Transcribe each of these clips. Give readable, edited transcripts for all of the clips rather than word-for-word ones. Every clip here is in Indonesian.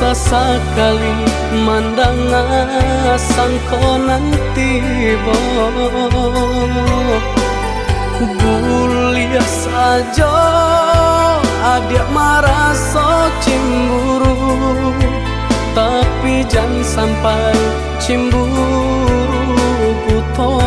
Sesekali mandang sangko nanti Bulia saja adik marah so cemburu, tapi jangan sampai cemburu buto.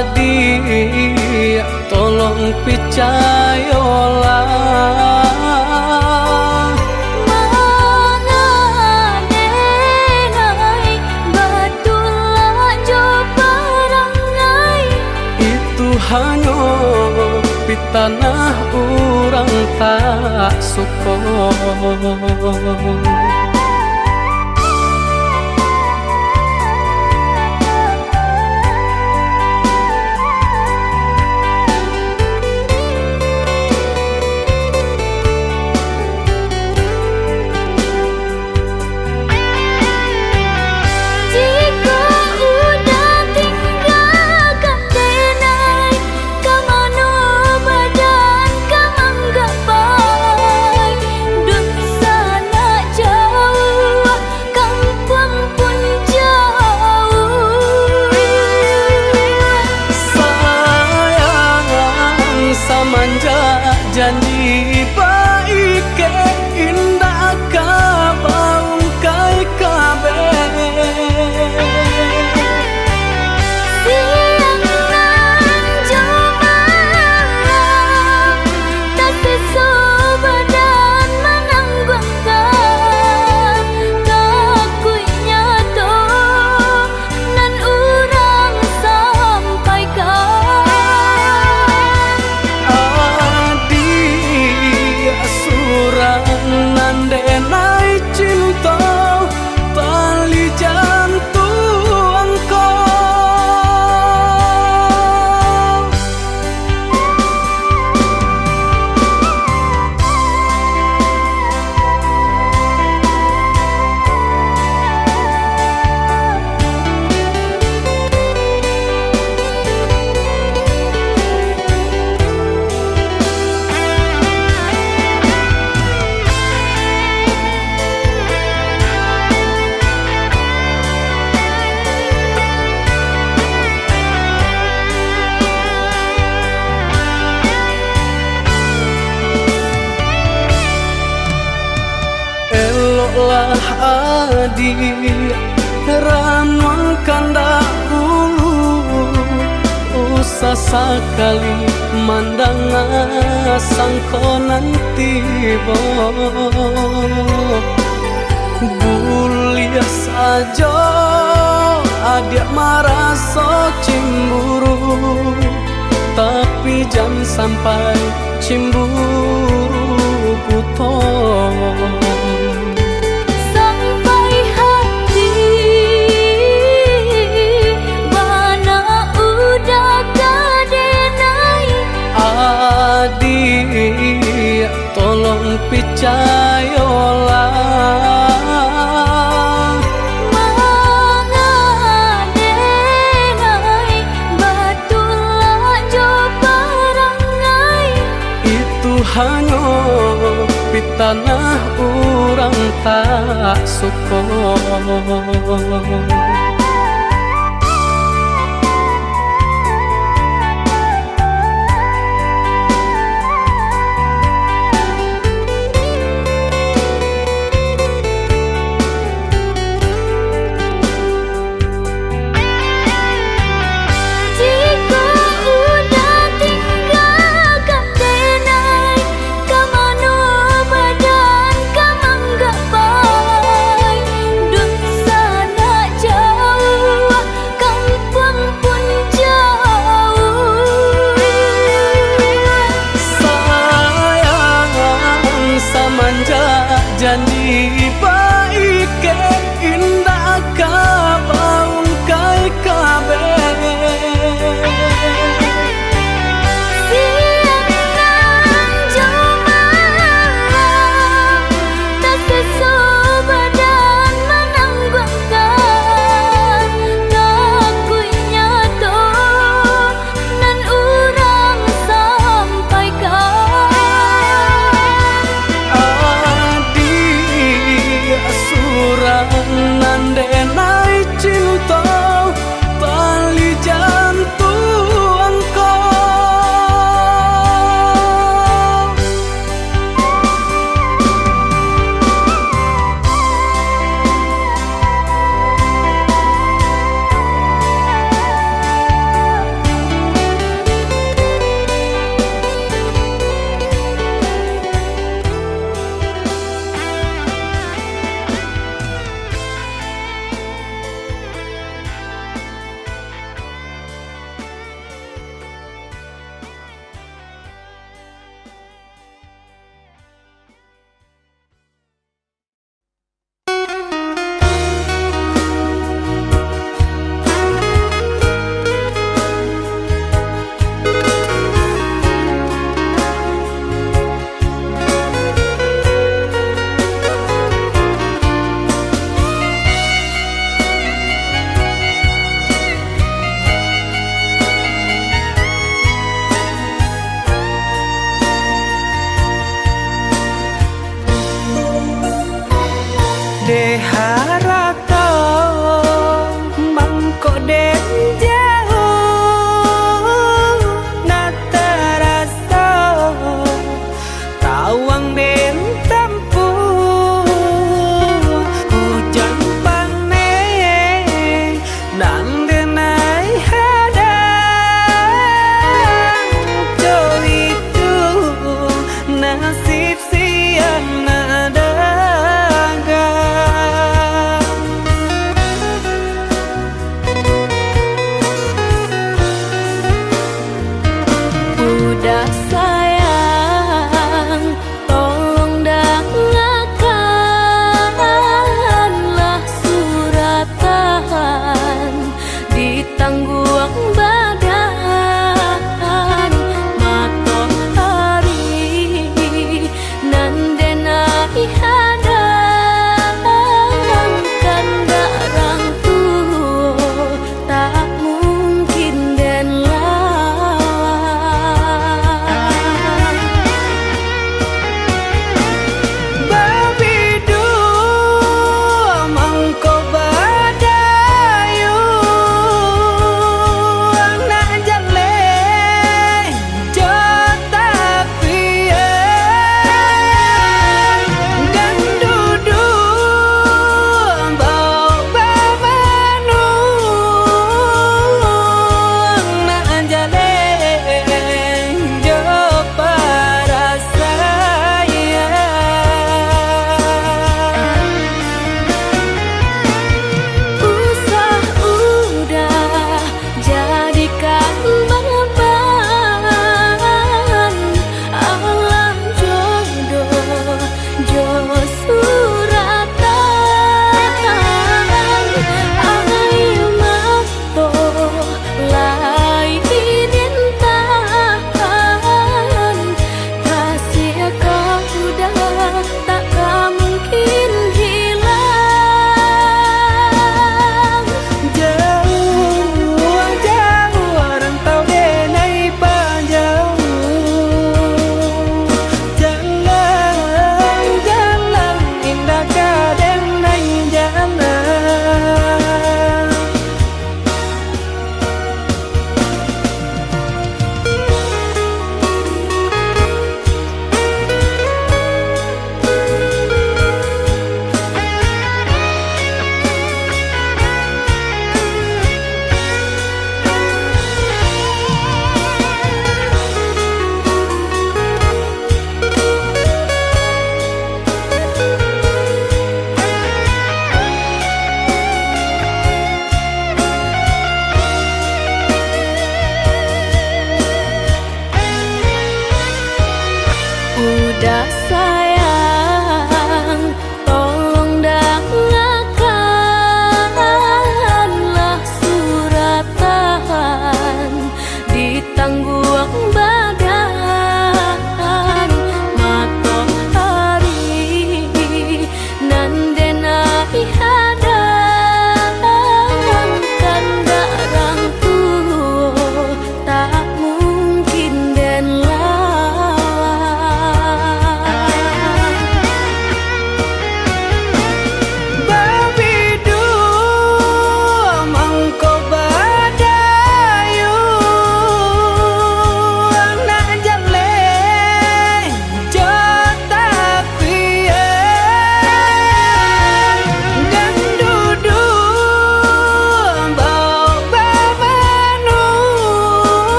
Adik, tolong percayalah, mengadenai betullah jo perangai. Itu hanya di tanah orang tak suka. Janji baik ke indah kabaung kai kabe. Siang nan jomalang tak sesu badan menanggungkan kakuinya to nan urang sampaikan. Nandenai cinta tali jantung lah adik ranuang kanda ulu, usah sekali mandang sangko nanti Bulia saja adik marah so cemburu, tapi jangan sampai cemburu buto. Adik, tolong percayalah, mengadenai betullah jo perangai. Itu hanya di tanah orang tak suka. Jauh Arato mangko den jauh na terasa tawang den tempuh hujan panen nang denai hadang jo itu nasib siang nadaga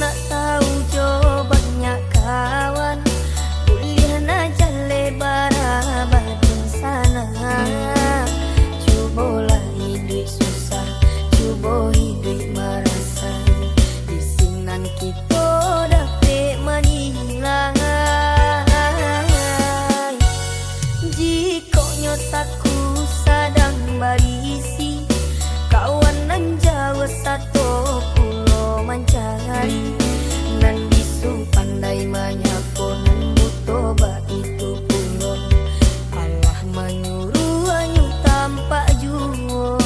nak tahu jo banyak kawan kuliah na jale barabadin sana. Cubolah hidup susah, cubo hidup merasa di sinan kita dapat menilai. Jikonya saku sadang barisi kawan nan jawa satu pulau mencari nan bisu pandai manyako nan buto ba itu pulau Allah menyuruh anyu tampak juo.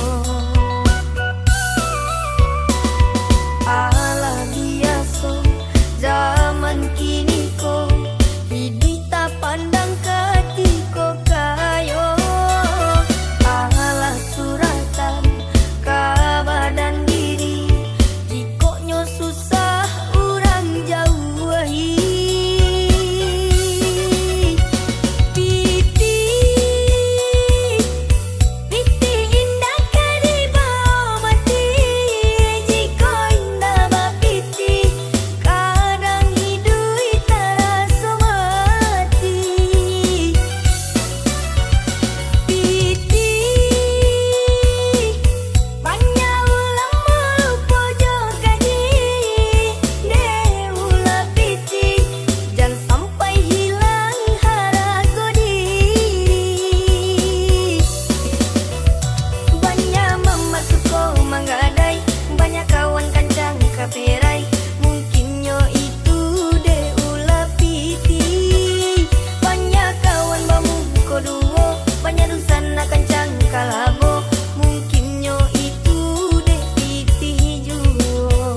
Allah biasa zaman kini ko hidup tak pandang ketiko kayo. Allah suratan kabadan diri jikonya susah urang jauhi. Piti piti indah karibau mati jiko indah bapiti kadang hidup terasa mati. Piti banyak ulang melupa jogaji deula piti jangan sampai hilang harago diri. Banyak memasuko manggadai banyak kawan kancang kaperai mungkinnya itu deula piti. Banyak kawan bamu koduo banyak dusan na kancang kalabo mungkinnya itu de piti juo.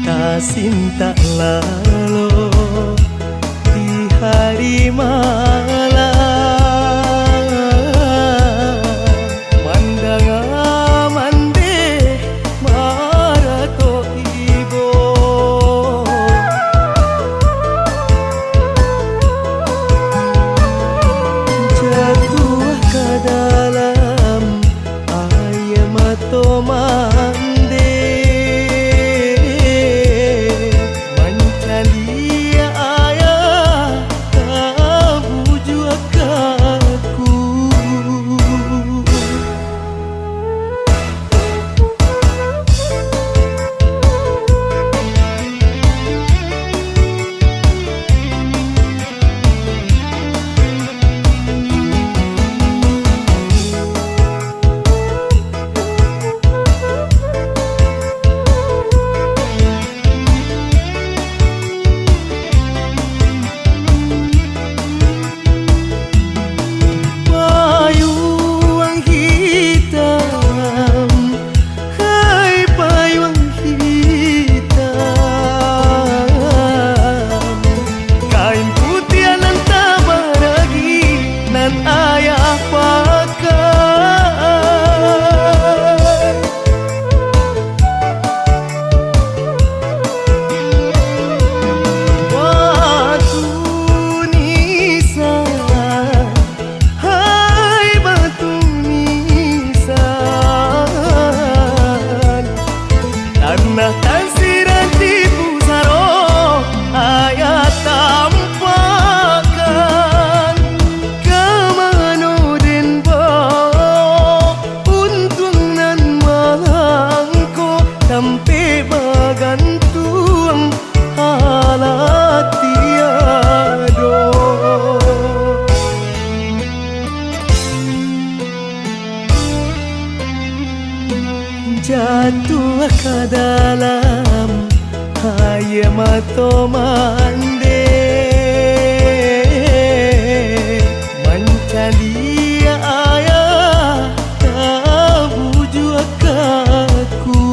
Tak cinta lalu di hari malam mandang amande marato ibo jatuh ke dalam air mata mande mancalia ayah kamu juga aku. jatuh ke dalam air mata mande mencari ayah tak bujuk aku.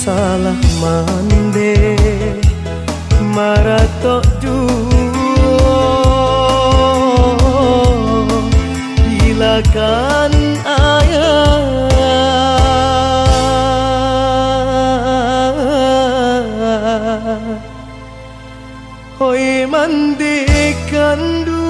Salah mande maratok duo hilakan ayah hoi mande kandu.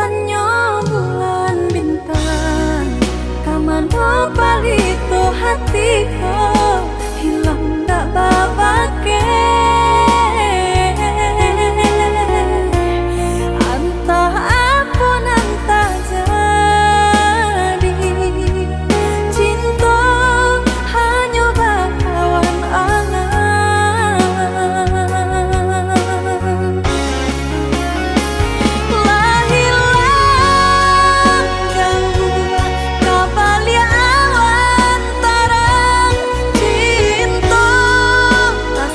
Tanya bulan bintang kamano palito hatiku hilang tak babake antah apun antah jadi cinta hanya bakawan angan lahilang jauh kabalia awan tarang cinta tak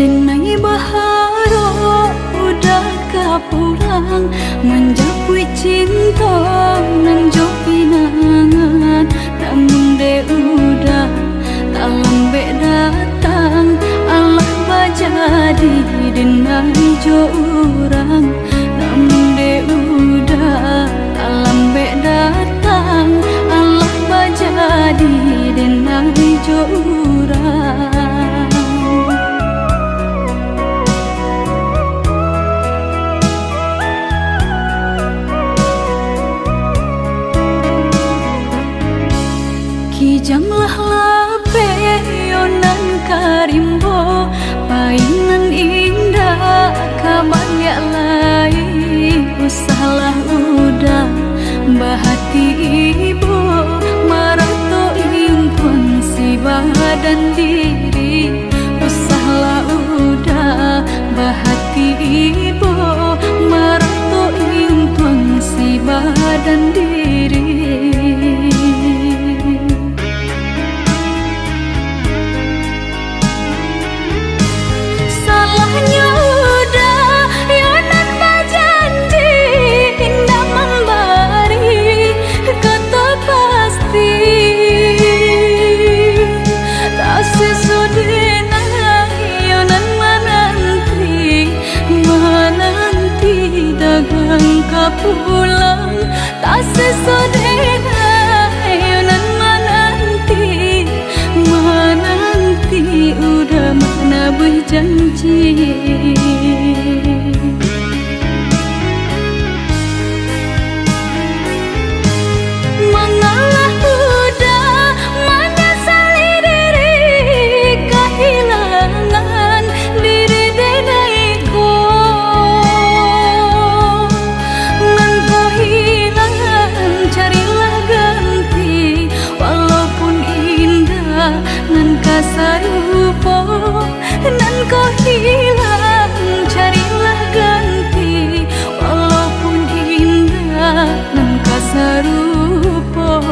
Denai baharo udah kapulang, menjapui cinta nan jo pinangan. Namun de udah tak lambe datang, Allah bajadi denai jo urang. Namun de udah tak lambe datang, Allah bajadi denai jo urang. Kijamlah lape yonan karimbo, painan indah kabalya lai. Usahlah udah bahati ibu, marato impun si badan diri. Usahlah udah bahati ibu, marato impun si badan diri. Pulang tak sesodena yonan menanti udah mana berjanji. Mengalah udah menyesali diri, kehilangan diri denaiku. Nan kasarupo nan kau hilang, carilah ganti. Walaupun indah nan kasarupo.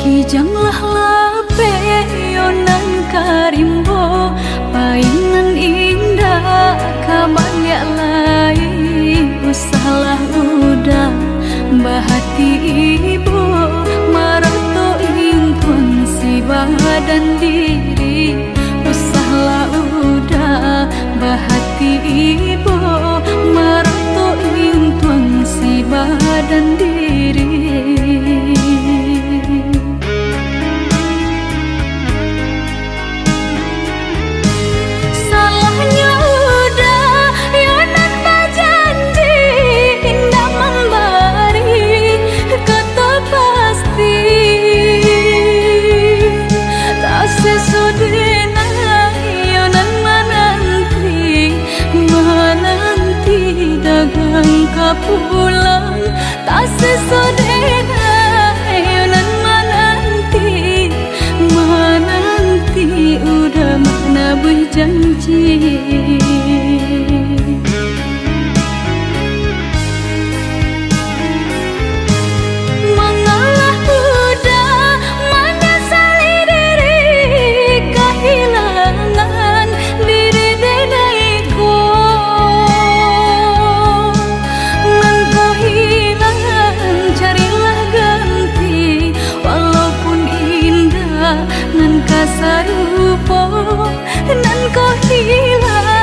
Kijamlah lape yonan karimbo, painan indah kabalya lai. Usahlah udah bahati ibu, marato impun si badan diri. Usahlah udah bahati ibu, marato impun si badan diri. Pulang tak sesodena yonan menanti udah mana berjanji. Mengalah udah menyesali diri, kehilangan diri denaiku. Nan kasarupo nan kau hilang.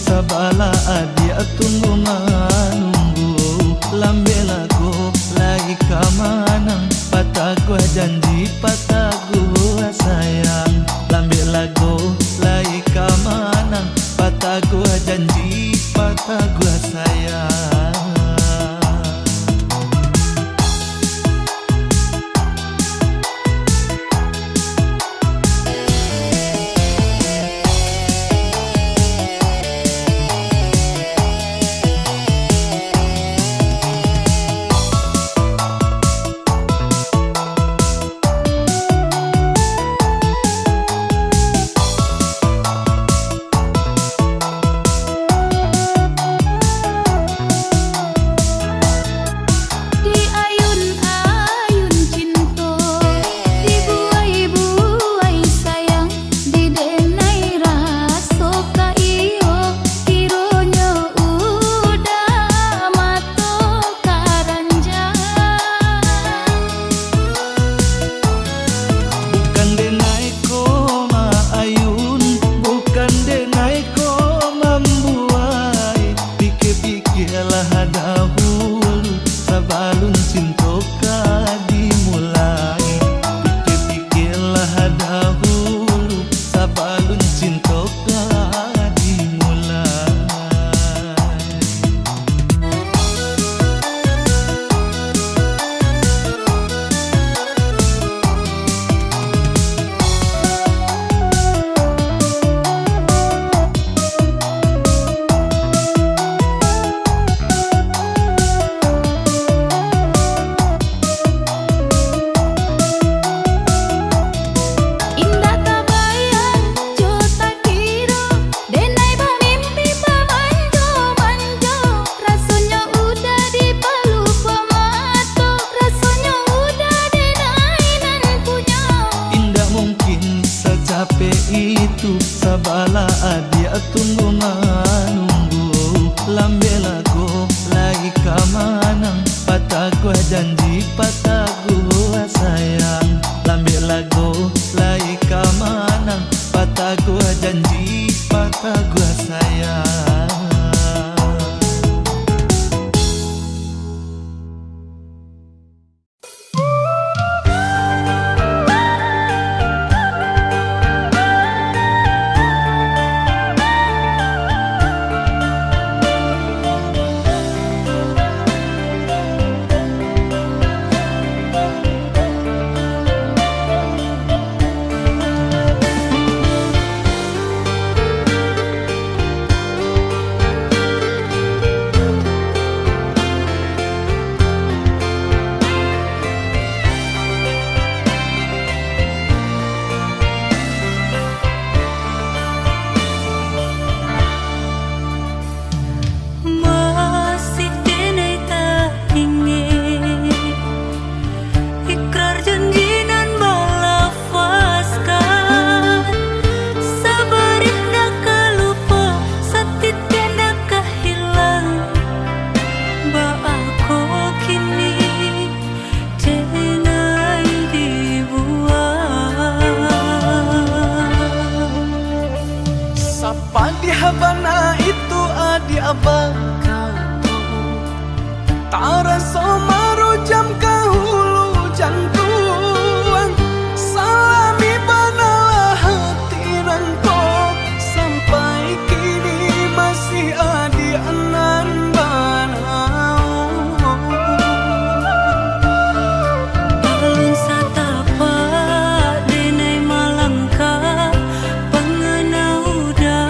Sabala adia tunggu manunggu lambe lagu lai kamanang patah gua janji patah gua sayang lambe lagu lai kamanang patah gua janji patah gua sayang. Sabala adia tunggu manunggu lambe lagu lai kamanang patah gua janji patah gua sayang lambe lagu lai kamanang patah gua janji patah gua sayang. Sapadi habana itu adi abakato Taraso marujam kahulu jantuan Salami banalah hati nangko Sampai kini masih adi anan banau Alun satapa denai malangka pengenauda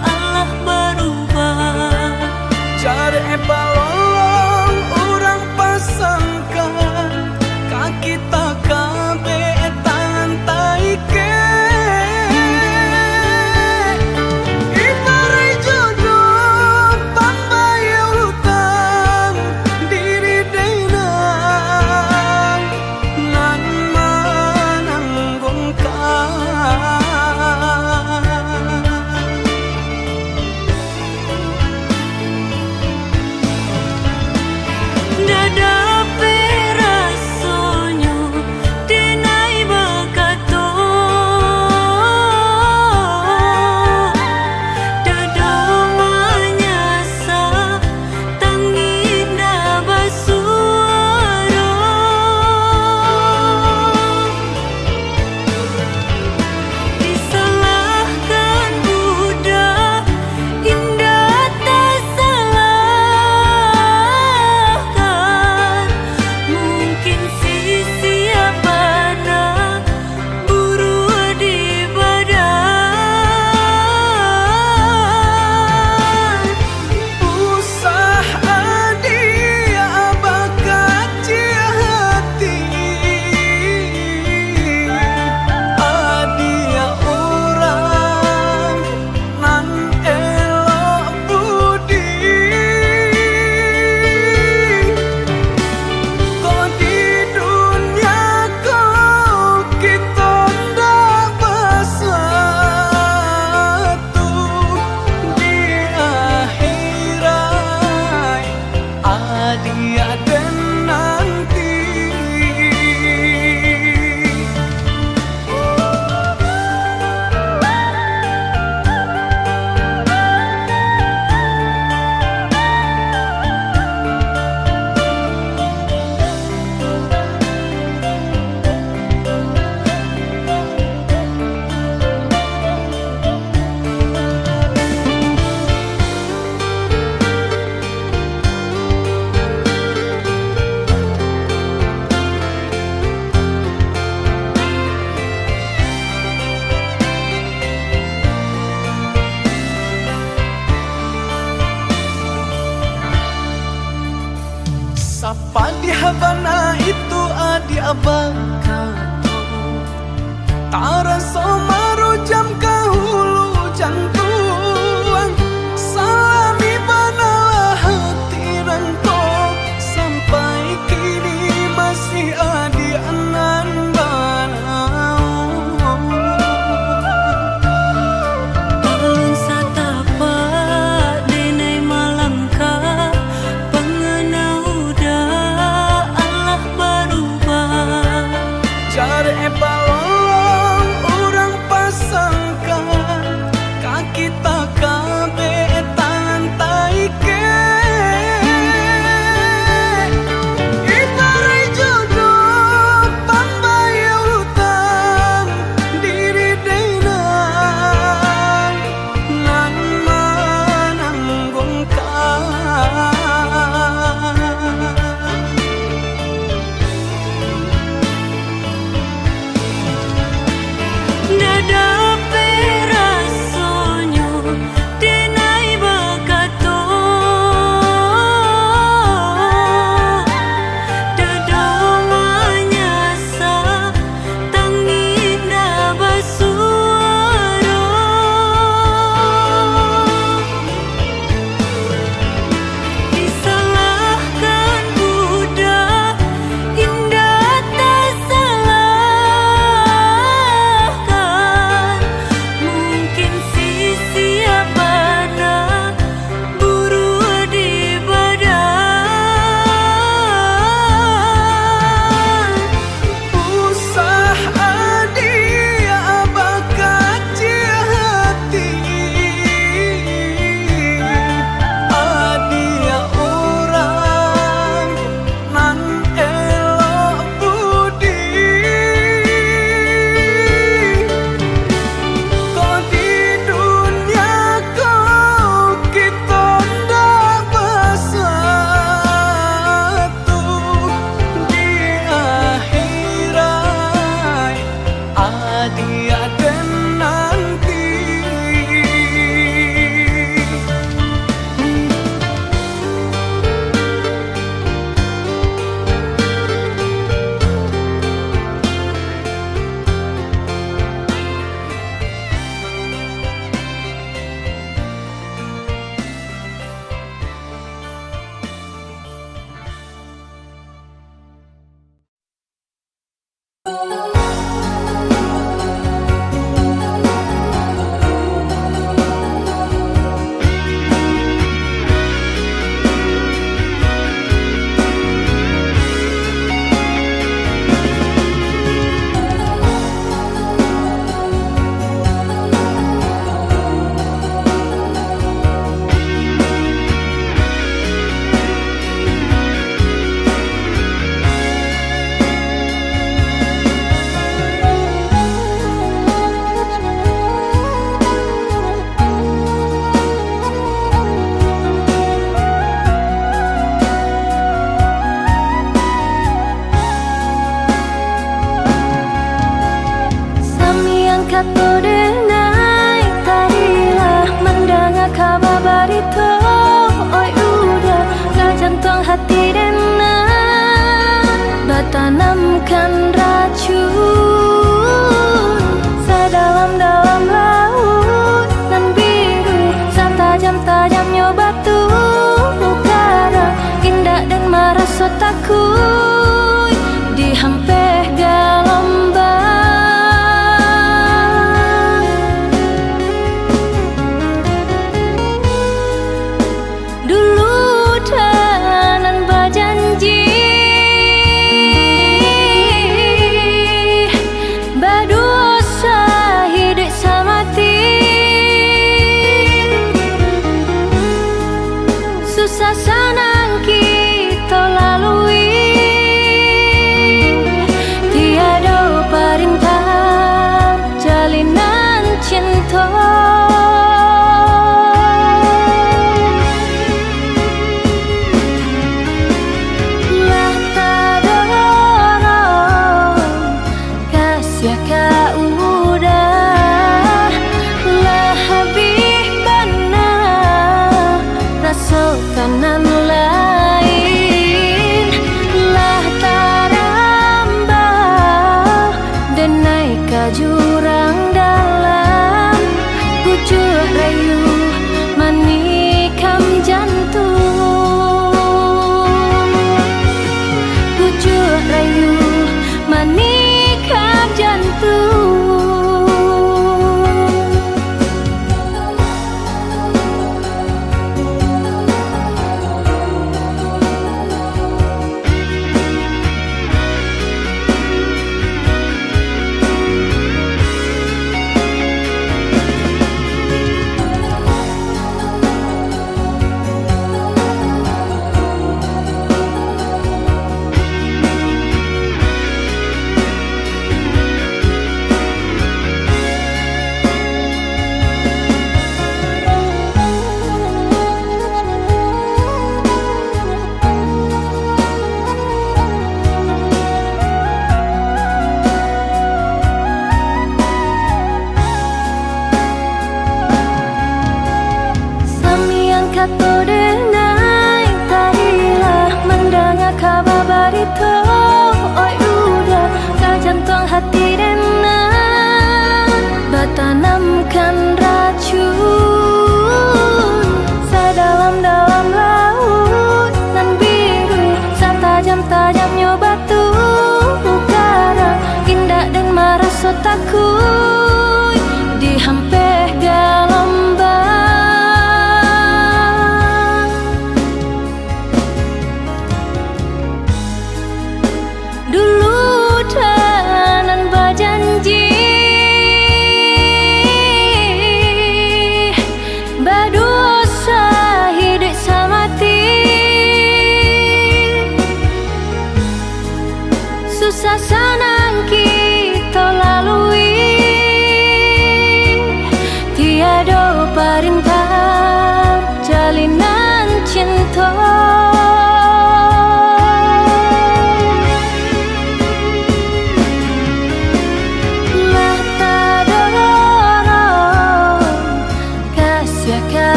Allah berubah Cari balong orang pasangkan kaki tak kabe tangan taike Ibarai jodoh pambayar utang diri denang nan menanggungkan Dada perasonyo denai bakato Dada manyasa tanginda basuara Disalahkan budak indah tak salahkan Mungkin sisi abana buru di badan Usah adia bakaci hati Adia orang nan elok budi Kau di dunia kau kita ndak bersatu Di akhirat adia dan nanti Sapadi habana itu adi abakato Taraso marujam kahulu jantuan Salami banalah hati nangko Sampai kini masih adi anan banau Alun satapa denai malangka pengenauda Allah berubah Cari balong orang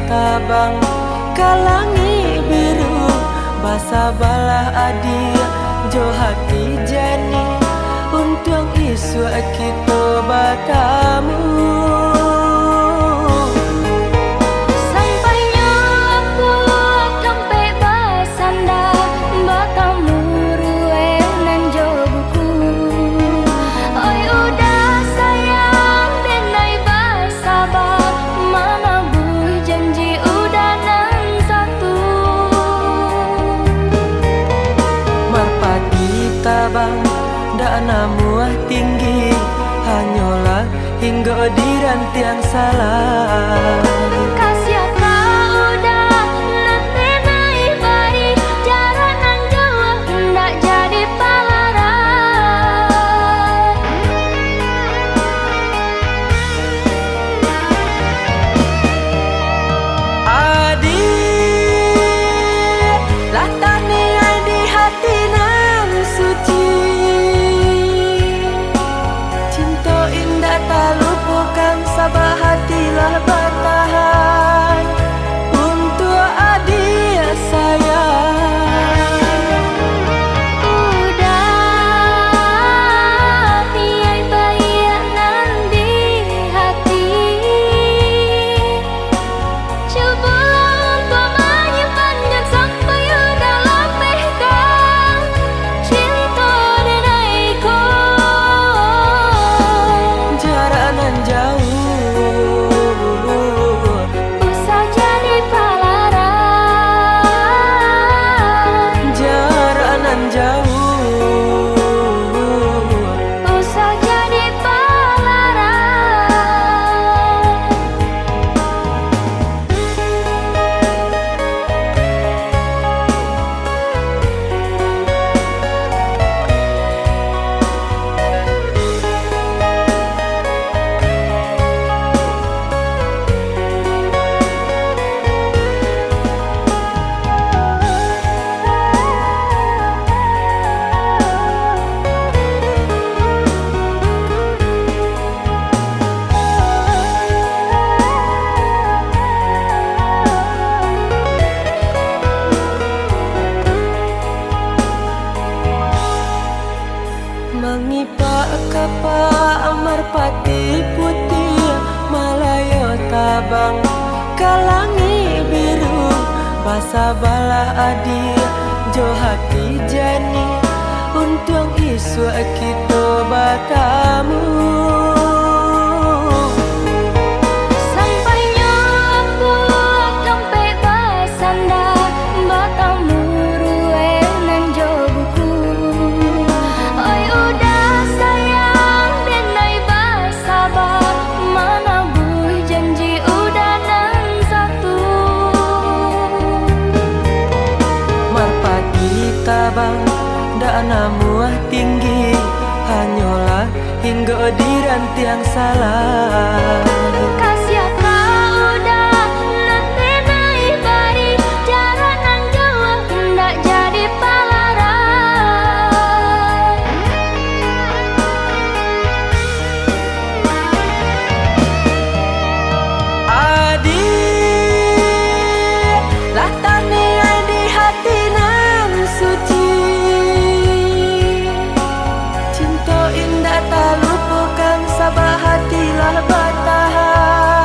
tabang kalangi biru basa balah adia jo hati jani untung isu kita batamu. Sampainya aku sampai basanda batamu ruenan jo buku. Oi udah sayang denai basabah mana bui janji udah nan satu. Merpati tabang dak namuah tinggi hanyalah hingga di rantiang salah. Kasih kau udah nanti naik bari jalan nan jauh ndak jadi palaran. Adik latani di hati nan suci cinta indah tak lupakan sabah hatilah bertahan untuk adik sayang. Udah tiai bayanan di hati. Cobalah untuk menyimpannya sampai udah lepehkan cinta denaiku. Jarak nan jauh Usah jadi palaran. jarak nan jauh Usah jadi palaran. mengipak kapa merpati putih Malayo tabang kalangi biru basa balah adia jo hati jani untung isu kita batamu. Sampainya aku sampai basanda batamu ruenan jo buku. Oi udah sayang denai basabah mana bui janji udah nan satu. Merpati tabang dak namuah tinggi hanyalah hingga di rantiang salah. Kasih kau udah nanti naik bari jalan nan jauh ndak jadi palaran. Adik latani di hati nan suci cinta indah tak lupakan sabah hatilah bertahan.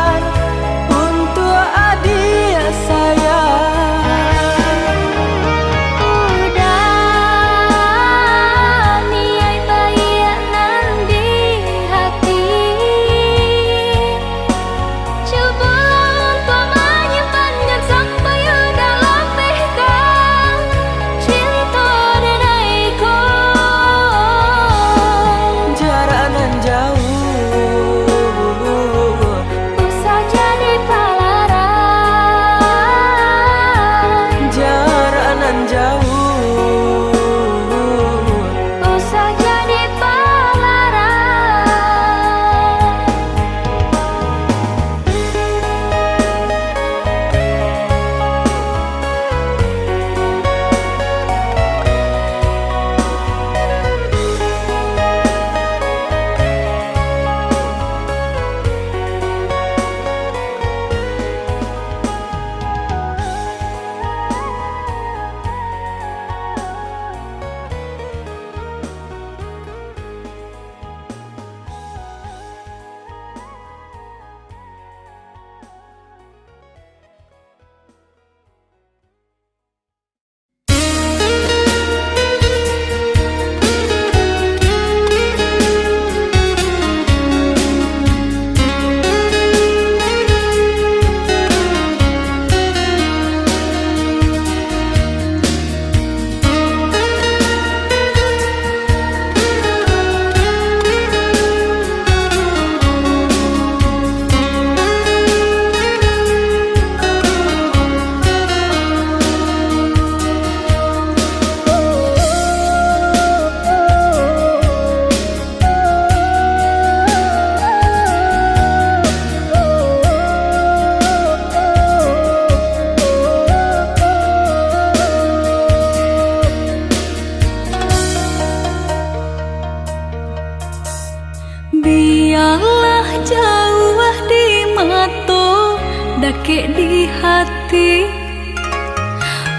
hati.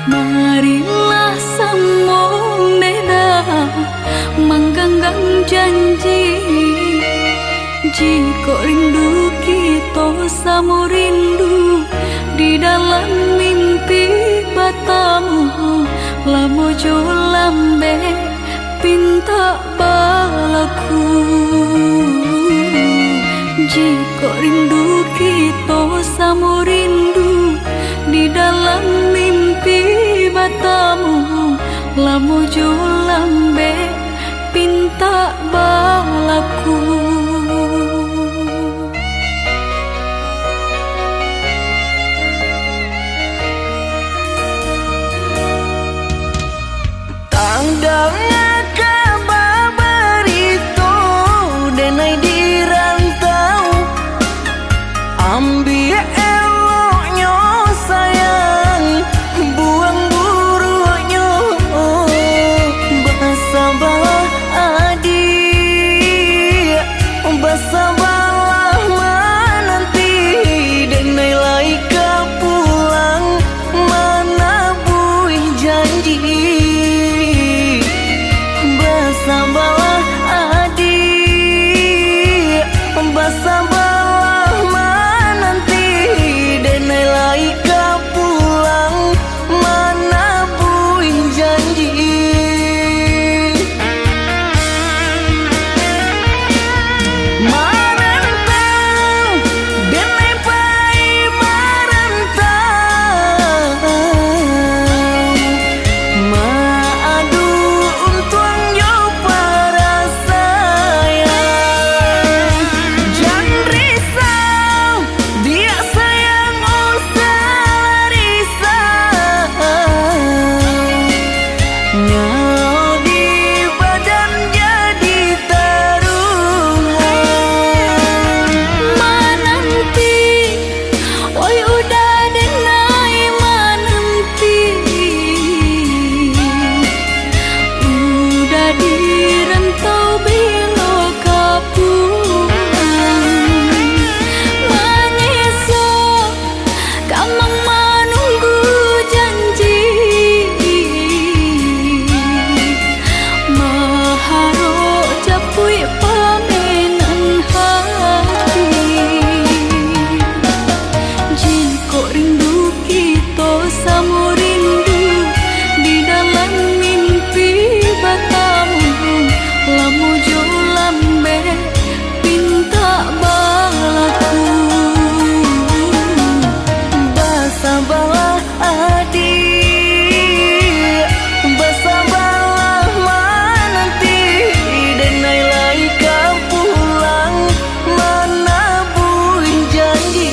Marilah sambung beda mengganggang janji. Jika rindu kita sama rindu di dalam mimpi batamu, lamo jo lambe pinta balaku. Jika rindu kita sama rindu di dalam mimpi batamu, lamo jo lambe pinta balaku. Tandangnya kabar itu denai di rantau, ambil eloknya sayang, buang buruknya. Bersabarlah adik, bersabarlah menanti, denai laika pulang mana buih janji. Bersabarlah adik, bersabarlah menanti, denai laika pulang mana buih janji. Marantau, denai pai marantau, maadu untuang yo para sayang. Jangan risau, dia sayang usah risau. Nyawa di badan jadi taruhan. Menanti, oi udah denai menanti, udah di rantau bilo kapulang. Menyesal kamu menunggu janji, maharo capui pamenan hati. Jika rindu kita sama rindu di dalam mimpi batamu, lamo jo lambe pinta balaku. Bersabarlah adik, bersabarlah menanti, denai laika pulang mana buih janji.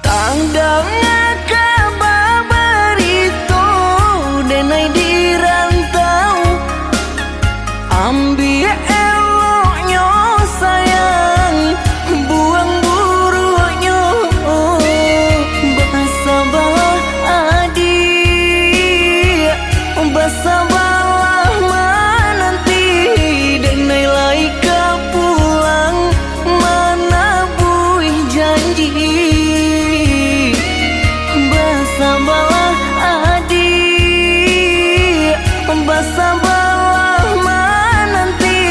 Tandangnya kabar itu denai di rantau, ambil eloknya sayang, buang buruknya. Bersabarlah adik, bersabarlah menanti, denai laika pulang mana buih janji. Bersabarlah adik, bersabarlah menanti,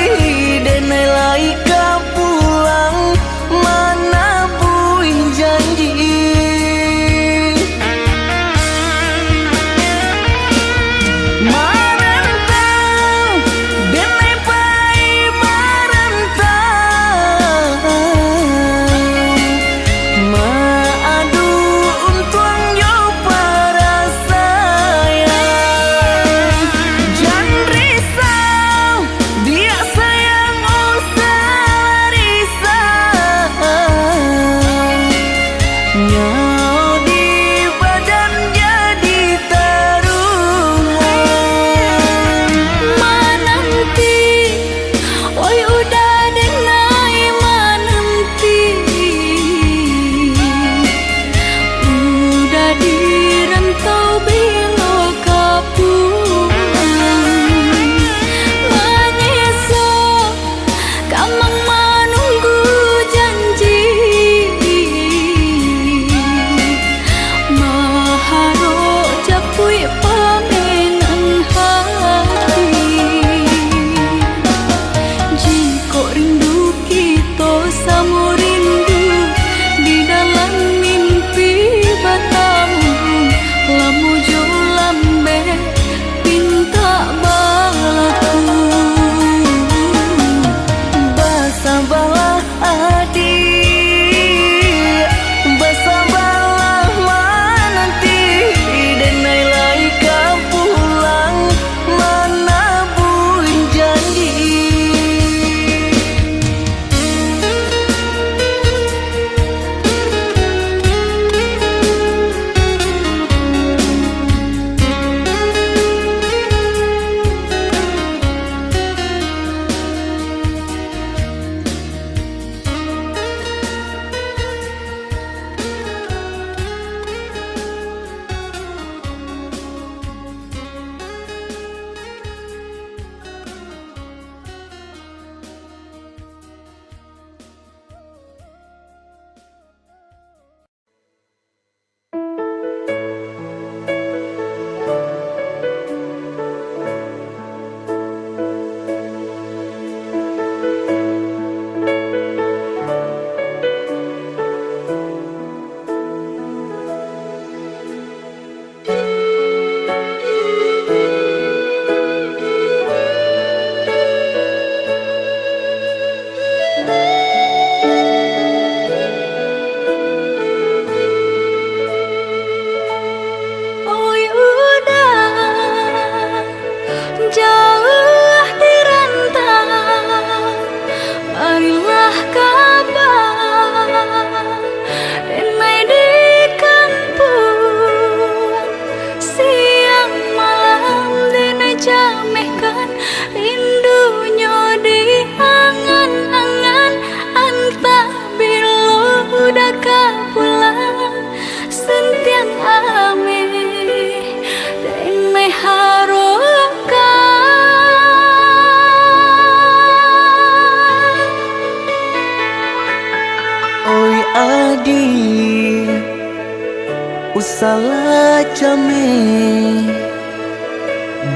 Usala came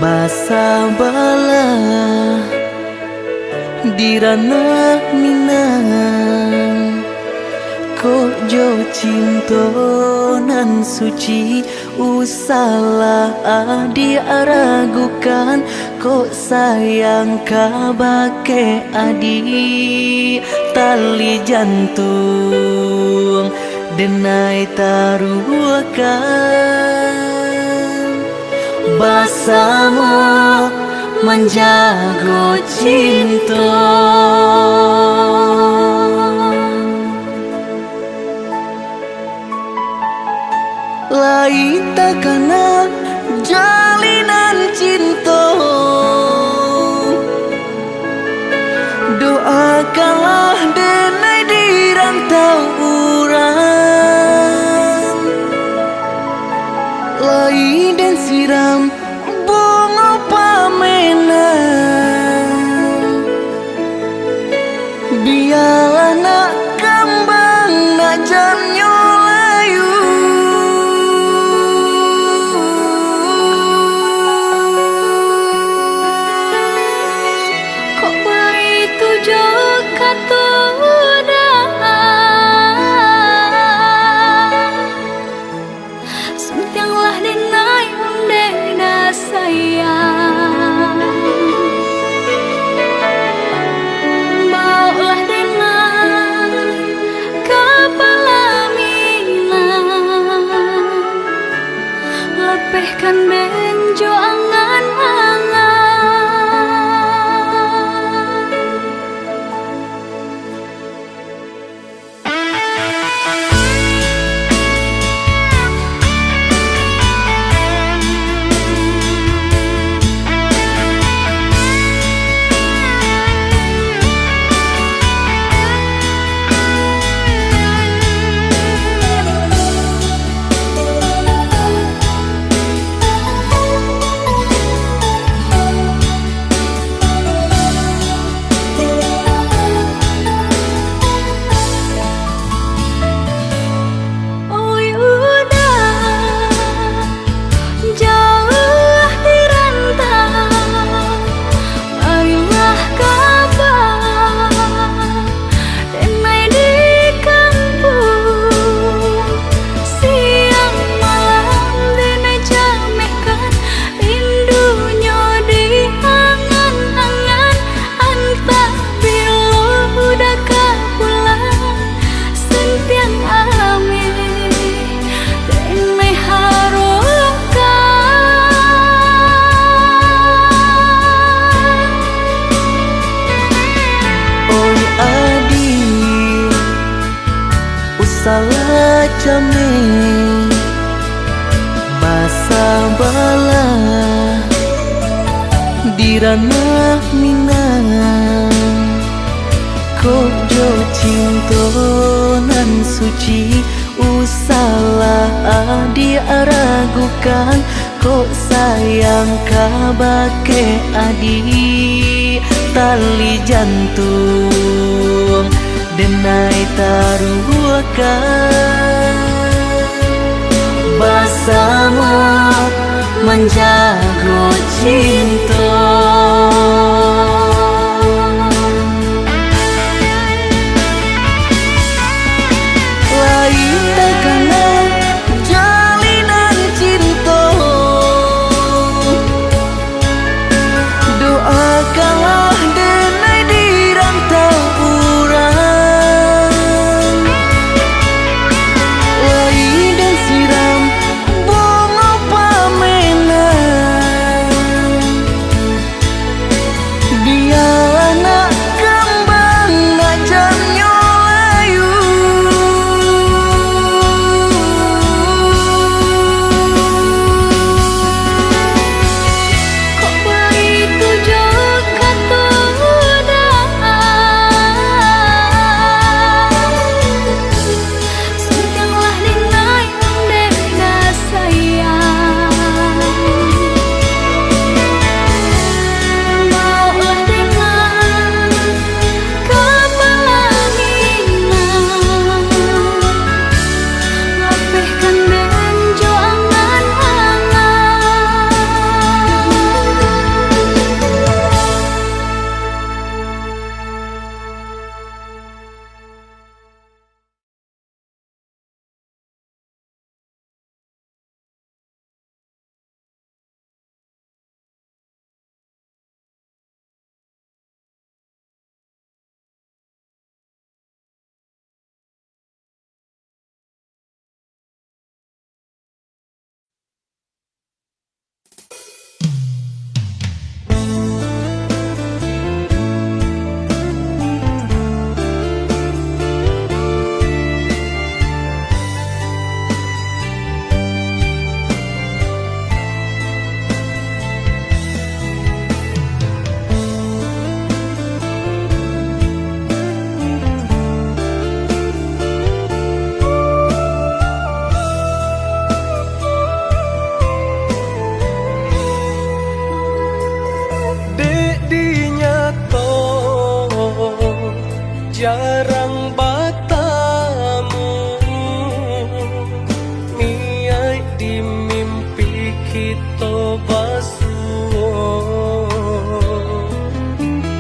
basa bala dirana minang ko jo cinto nan suci usala adi aragukan ko sayang kabake adi tali jantung denai taruhkan basamu menjago cinta lain takana jalinan cinta doakanlah denai di rantau urang lain dan siram bunga pamenang biarlah nak kembang nak jamnya layu kok begitu juga sentianglah denai undena sayang baulah denai kepala minang lepehkan benjo angan-angan salah came basa bala dirana minang ko jo cinto nan suci usala adi aragukan ko sayang kabake adi tali jantung denai taruhkan basamu menjago cinta lain takana jalinan cinta doakanlah denai di rantau urang lain dan siram bunga pamenang jarang batamu, niai di mimpi kita basuh.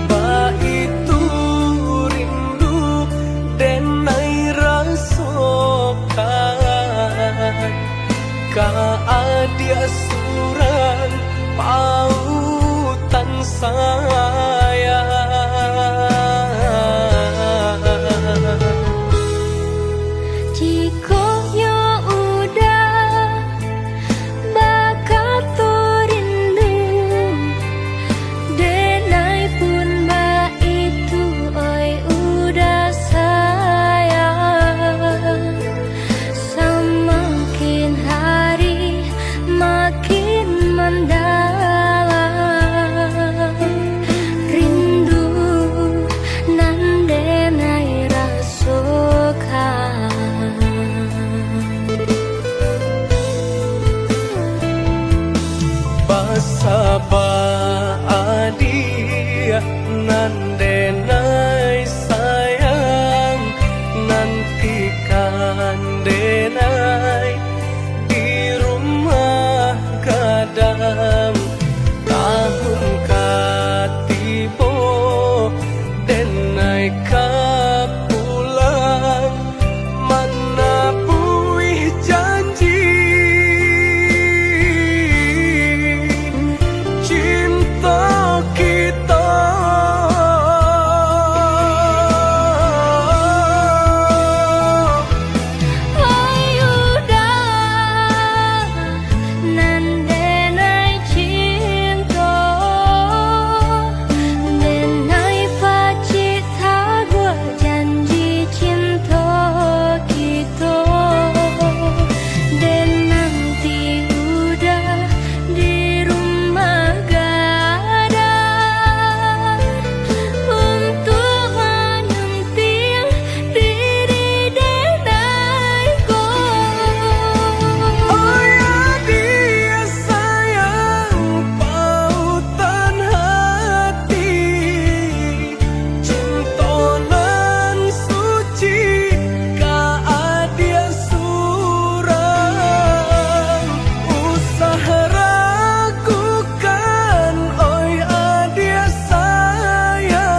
Ba itu rindu denai rasokan, ka adia surang pautan sayang. Jika yo udah bakal rindu, denai pun ba itu oi udah sayang. Semakin hari makin mendalam, rindu nan denai rasokan. Basaba adia nan denai sayang, nantikan denai di rumah gadang. Tahun katibo denai kapulang, mana buih janji cinta kita. Ayudah nan denai cinta, denai pacita gua janji cinta kita. Dan nanti udah di rumah gadang untuk menyentil diri denaiku. Oh ya dia sayang pautan hati, cinta nan suci ka adia surang. Usaha ragukan oi adia sayang,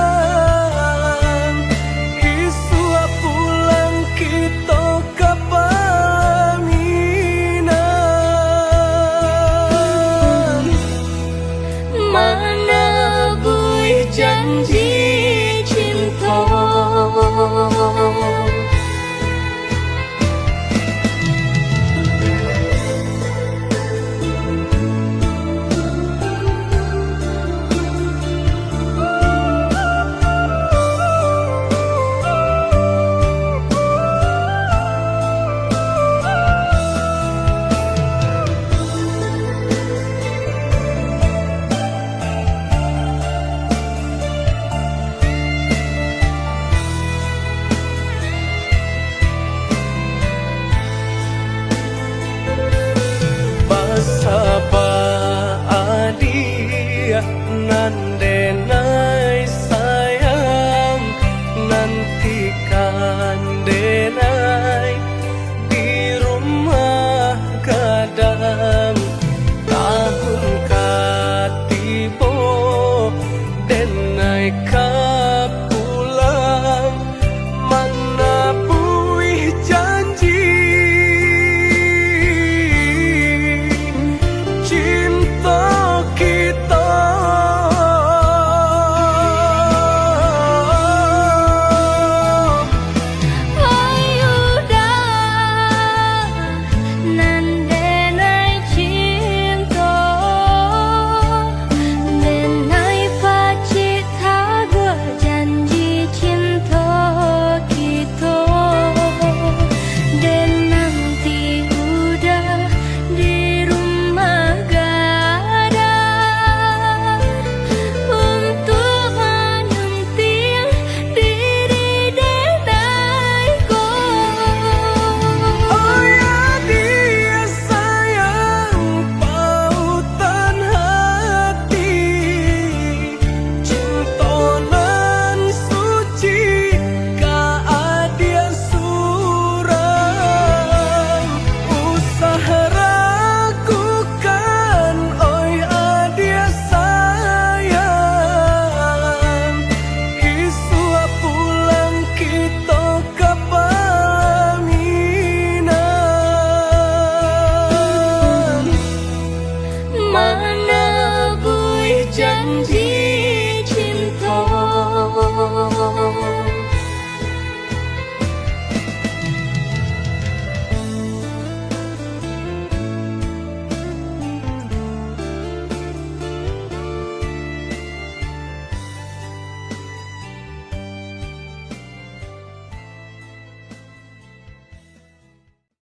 isua pulang kita ke pelaminan. Mana buih janji cinta.